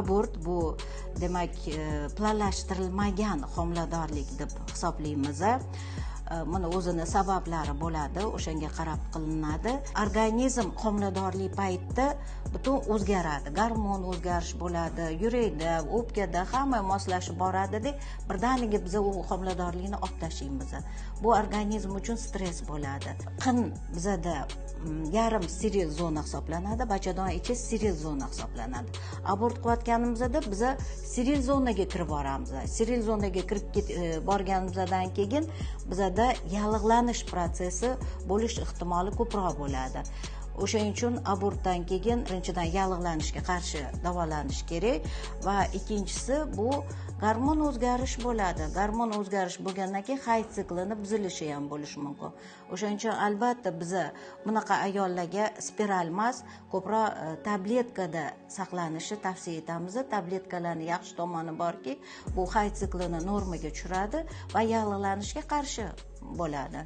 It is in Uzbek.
abort bu demak planlashtirilmagan homiladorlik deb hisoblaymiz. Mana o'zini sabablari bo'ladi, o'shanga qarab qilinadi. Organizm homiladorlik paytida butun o'zgaradi. Gormon o'zgarish bo'ladi, yurakda, o'pkada hamma moslashib boradi-da, birdaniga biz u homiladorlikni olib tashlaymiz. Bu organizm uchun stress bo'ladi. Qin bizada yarim steril zona hisoblanadi, bachadon ichi steril zona hisoblanadi. Abort qilayotganimizda biz steril zonaga kirib boramiz. Steril zonaga kirib borganimizdan keyin bizada yallig'lanish prosessi bo'lish ehtimoli ko'proq bo'ladi. O'shaning uchun abortdan keyin birinchidan yallig'lanishga qarshi davolanish kerak va ikkinchisi bu gormon o'zgarish bo'ladi. Gormon o'zgarish bo'lgandan keyin hayz siklini buzilishi ham bo'lishi mumkin. O'shaning uchun albatta biz bunaqa ayollarga spiral emas, ko'proq tabletkada saqlanishi tavsiya etamiz. Tabletkalarning yaxshi tomoni borki, bu hayz siklini normaga tushiradi va yallig'lanishga qarshi bo'ladi.